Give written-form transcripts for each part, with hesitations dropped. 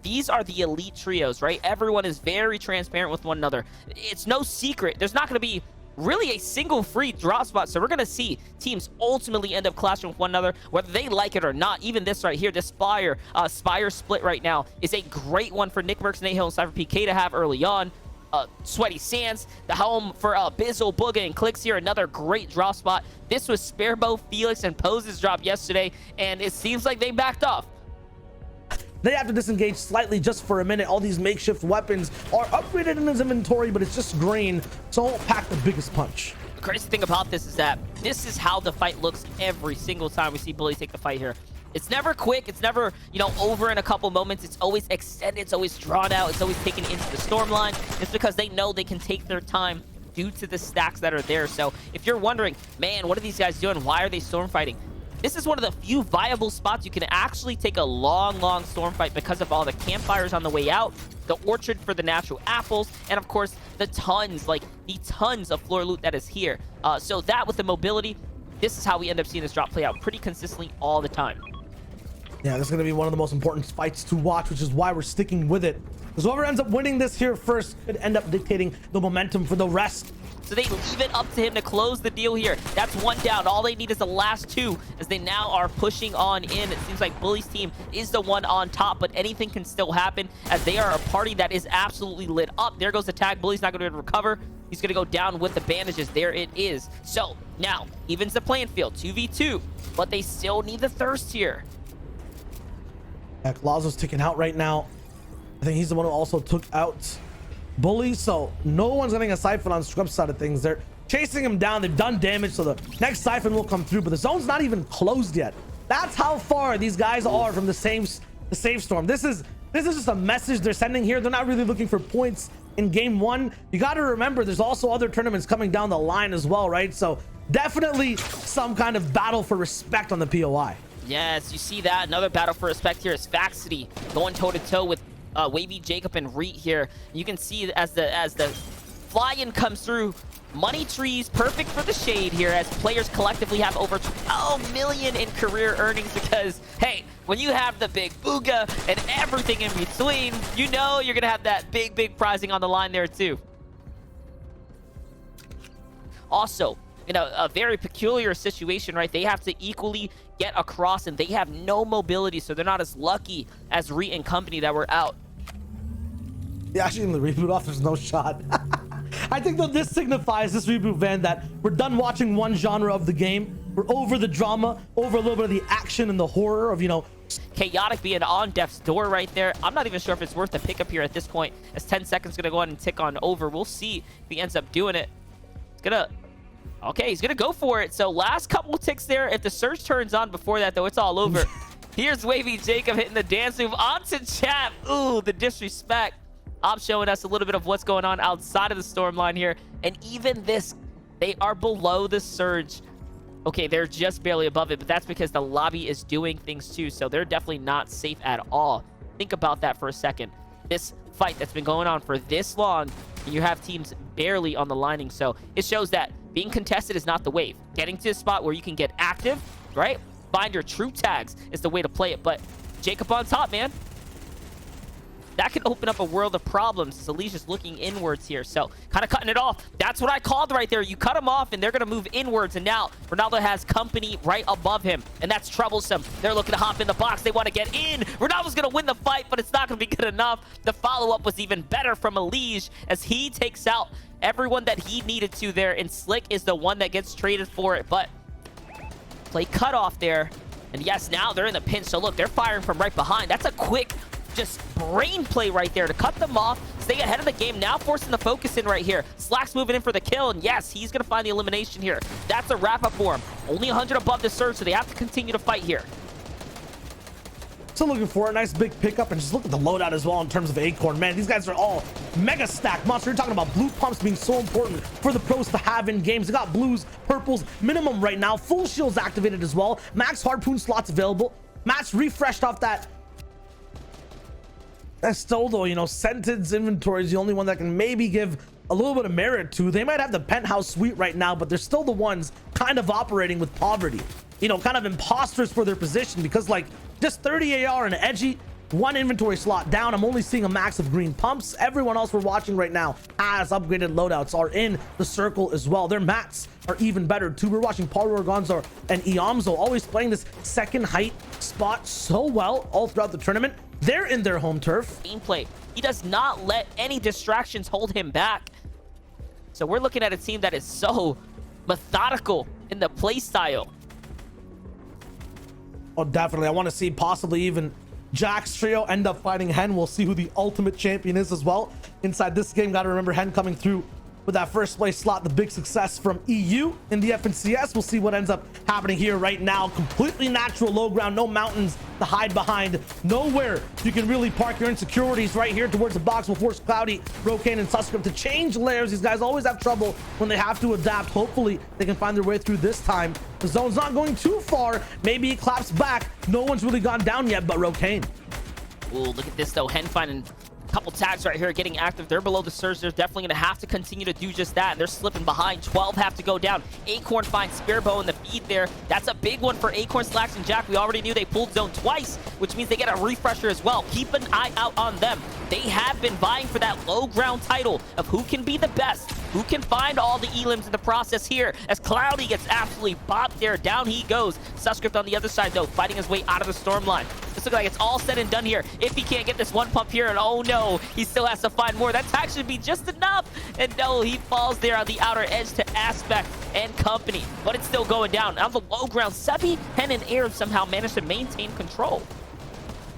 these are the elite trios, right? Everyone is very transparent with one another. It's no secret. There's not going to be really a single free drop spot, so we're going to see teams ultimately end up clashing with one another, whether they like it or not. Even this right here, this Spire split right now is a great one for Nick Mercs, Nate Hill, and Cypher PK to have early on. Sweaty Sands, the home for Bizzle, Booga, and Clicks here. Another great drop spot. This was Sparebow, Felix, and Pose's drop yesterday, and it seems like they backed off. They have to disengage slightly just for a minute. All these makeshift weapons are upgraded in his inventory, but it's just green, so it won't pack the biggest punch. The crazy thing about this is that this is how the fight looks every single time we see Bully take the fight here. It's never quick. It's never, you know, over in a couple moments. It's always extended. It's always drawn out. It's always taken into the storm line. It's because they know they can take their time due to the stacks that are there. So if you're wondering, man, what are these guys doing? Why are they storm fighting? This is one of the few viable spots you can actually take a long storm fight because of all the campfires on the way out, the orchard for the natural apples, and of course the tons of floor loot that is here. So that with the mobility, this is how we end up seeing this drop play out pretty consistently all the time. Yeah, this is going to be one of the most important fights to watch, which is why we're sticking with it. Because whoever ends up winning this here first could end up dictating the momentum for the rest. So they leave it up to him to close the deal here. That's one down. All they need is the last two as they now are pushing on in. It seems like Bully's team is the one on top, but anything can still happen as they are a party that is absolutely lit up. There goes the tag. Bully's not going to be able to recover. He's going to go down with the bandages. There it is. So now evens the playing field, 2v2, but they still need the thirst here. Yeah, Lazo's taken out right now. I think he's the one who also took out Bully, so no one's getting a siphon on Scrub's side of things. They're chasing him down. They've done damage, so the next siphon will come through, but the zone's not even closed yet. That's how far these guys are from the safe storm. This is just a message they're sending here. They're not really looking for points in game one. You got to remember there's also other tournaments coming down the line as well, right? So definitely some kind of battle for respect on the POI. Yes, you see that. Another battle for respect here is Faxity going toe-to-toe with Wavy, Jacob, and Reet here. You can see as the fly-in comes through, money trees perfect for the shade here as players collectively have over 12 million in career earnings because, hey, when you have the big booga and everything in between, you know you're going to have that big prizing on the line there too. Also, in a very peculiar situation, right? They have to equally get across and they have no mobility, so they're not as lucky as Reet and company that were out. Yeah, actually in the reboot off, there's no shot. I think that this signifies, this reboot van, that we're done watching one genre of the game. We're over the drama, over a little bit of the action and the horror of, you know, Chaotic being on Def's door right there. I'm not even sure if it's worth the pickup here at this point, as 10 seconds gonna go ahead and tick on over. We'll see if he ends up doing it. It's gonna... Okay, he's gonna go for it. So last couple ticks there. If the surge turns on before that, though, it's all over. Here's Wavy Jacob hitting the dance move onto Chap. Ooh, the disrespect. I'm showing us a little bit of what's going on outside of the storm line here. And even this, they are below the surge. Okay, they're just barely above it, but that's because the lobby is doing things too. So they're definitely not safe at all. Think about that for a second. This fight that's been going on for this long, and you have teams barely on the lining. So it shows that being contested is not the wave. Getting to a spot where you can get active, right? Find your true tags is the way to play it. But Jacob on top, man. That could open up a world of problems as Alicia's looking inwards here. So kind of cutting it off. That's what I called right there. You cut them off and they're going to move inwards. And now Ronaldo has company right above him. And that's troublesome. They're looking to hop in the box. They want to get in. Ronaldo's going to win the fight, but it's not going to be good enough. The follow-up was even better from Elige as he takes out everyone that he needed to there. And Slick is the one that gets traded for it. But play cut off there. And yes, now they're in the pinch. So look, they're firing from right behind. That's a quick just brain play right there to cut them off, stay ahead of the game, now forcing the focus in right here. Slack's moving in for the kill, and yes, he's going to find the elimination here. That's a wrap-up for him. Only 100 above the surge, so they have to continue to fight here. Still looking for a nice big pickup, and just look at the loadout as well in terms of Acorn. Man, these guys are all mega stacked monster. You're talking about blue pumps being so important for the pros to have in games. They got blues, purples, minimum right now. Full shields activated as well. Max harpoon slots available. Max refreshed off that. That's still, though, you know, Sented's inventory is the only one that can maybe give a little bit of merit to. They might have the penthouse suite right now, but they're still the ones kind of operating with poverty. You know, kind of imposters for their position because, like, just 30 AR and edgy, one inventory slot down. I'm only seeing a max of green pumps. Everyone else we're watching right now has upgraded loadouts, are in the circle as well. Their mats are even better too. We're watching Paru, Gonzo, and Iamzo always playing this second height spot so well all throughout the tournament. They're in their home turf. Gameplay. He does not let any distractions hold him back. So we're looking at a team that is so methodical in the play style. Oh, definitely. I want to see possibly even Jack's trio end up fighting Hen. We'll see who the ultimate champion is as well inside this game. Got to remember Hen coming through with that first place slot, the big success from EU in the FNCS. We'll see what ends up happening here right now. Completely natural low ground, no mountains to hide behind, nowhere you can really park your insecurities. Right here towards the box will force Cloudy, Rokane, and Suscript to change layers. These guys always have trouble when they have to adapt. Hopefully they can find their way through this time. The zone's not going too far. Maybe he claps back. No one's really gone down yet but Rokane. Ooh, look at this though. Hen finding couple tags right here getting active. They're below the surge. They're definitely going to have to continue to do just that, and they're slipping behind. 12 have to go down. Acorn finds Spearbow in the feed there. That's a big one for Acorn, Slacks, and Jack. We already knew they pulled zone twice, which means they get a refresher as well. Keep an eye out on them. They have been vying for that low ground title of who can be the best, who can find all the elims in the process here, as Cloudy gets absolutely bopped there. Down he goes. Suscript on the other side though, fighting his way out of the storm line. This looks like it's all said and done here. If he can't get this one pump here, and oh no, he still has to find more. That tag should be just enough. And no, he falls there on the outer edge to Aspect and company. But it's still going down. On the low ground, Sebi, Hen, and Arab somehow managed to maintain control.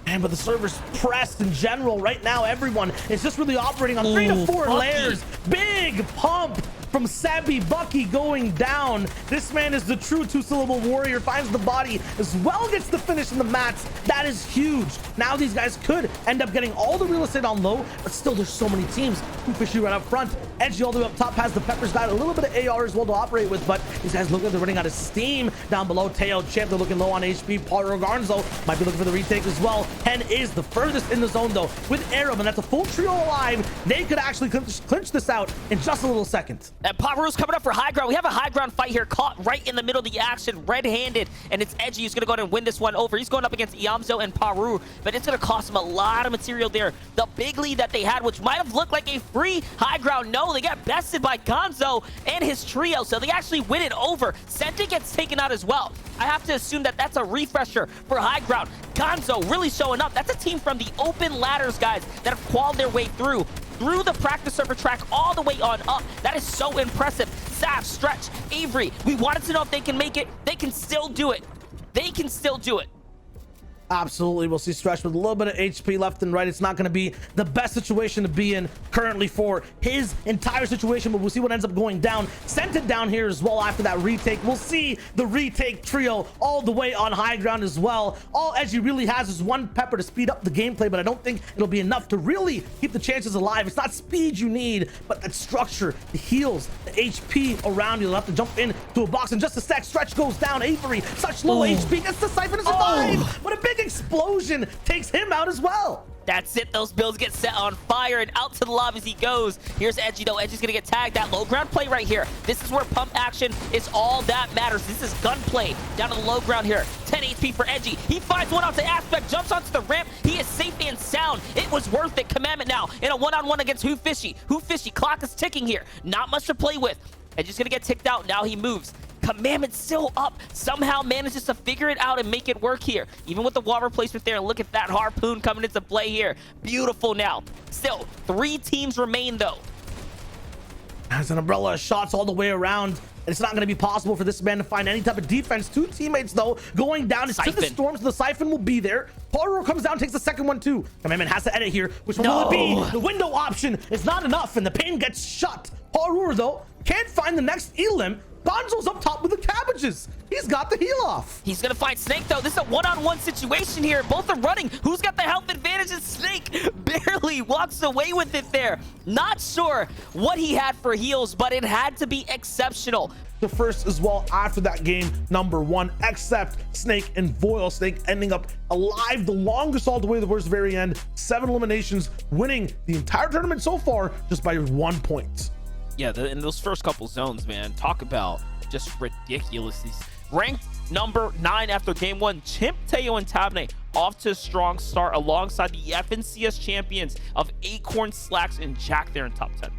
Man, but the server's pressed in general right now. Everyone is just really operating on 3 to 4 layers. Big pump from Sebi. Bucky going down. This man is the true two-syllable warrior. Finds the body as well, gets the finish in the mats. That is huge. Now these guys could end up getting all the real estate on low, but still there's so many teams. Fishy right up front. Edgy all the way up top has the Peppers. Got a little bit of AR as well to operate with, but these guys look like they're running out of steam. Down below, Teo, Champ, they're looking low on HP. Paul Garnzo might be looking for the retake as well. Hen is the furthest in the zone though with Arab, and that's a full trio alive. They could actually clinch this out in just a little second. And Paru's coming up for high ground. We have a high ground fight here, caught right in the middle of the action, red-handed, and it's Edgy who's gonna go ahead and win this one over. He's going up against Iamzo and Paru, but it's gonna cost him a lot of material there. The big lead that they had, which might have looked like a free high ground, no, they got bested by Gonzo and his trio, so they actually win it over. Senti gets taken out as well. I have to assume that that's a refresher for high ground. Gonzo really showing up. That's a team from the open ladders, guys, that have crawled their way through the practice server track all the way on up. That is so impressive. Saf, Stretch, Avery, we wanted to know if they can make it. They can still do it. They can still do it. Absolutely. We'll see Stretch with a little bit of HP left and right. It's not going to be the best situation to be in currently for his entire situation, but we'll see what ends up going down. Sent it down here as well after that retake. We'll see the retake trio all the way on high ground as well. All Edgy really has is one Pepper to speed up the gameplay, but I don't think it'll be enough to really keep the chances alive. It's not speed you need, but that structure, the heals, the HP around you. You'll have to jump in to a box in just a sec. Stretch goes down. Avery, such low HP, gets the siphon to survive. What a big explosion takes him out as well. That's it. Those builds get set on fire, and out to the lobby as he goes. Here's Edgy though. Edgy's gonna get tagged. That low ground play right here. This is where pump action is all that matters. This is gunplay down to the low ground here. 10 HP for Edgy. He finds one onto Aspect, jumps onto the ramp. He is safe and sound. It was worth it. Commandment now in a one-on-one against Who Fishy. Who Fishy. Clock is ticking here. Not much to play with. Edgy's gonna get ticked out. Now he moves. Commandment still up, somehow manages to figure it out and make it work here. Even with the wall replacement there, look at that harpoon coming into play here. Beautiful now. Still, 3 teams remain though. There's an umbrella of shots all the way around. It's not going to be possible for this man to find any type of defense. 2 teammates, though, going down. It's to the storm, so the siphon will be there. Paru comes down, takes the second one, too. Commandment has to edit here. Which one will it be? The window option is not enough, and the pain gets shut. Paru, though, can't find the next elim. Gonzo's up top with the cabbages. He's got the heal off. He's gonna find Snake though. This is a one-on-one situation here. Both are running. Who's got the health advantage? And Snake barely walks away with it there. Not sure what he had for heals, but it had to be exceptional. The first as well after that game, #1, except Snake and Voil. Snake ending up alive the longest all the way to the very end. 7 eliminations, winning the entire tournament so far just by 1 point. Yeah, in those first couple zones, man, talk about just ridiculous. These ranked number 9 after game 1. Chimp, Teo, and Tabne off to a strong start alongside the FNCS champions of Acorn, Slacks, and Jack there in top 10.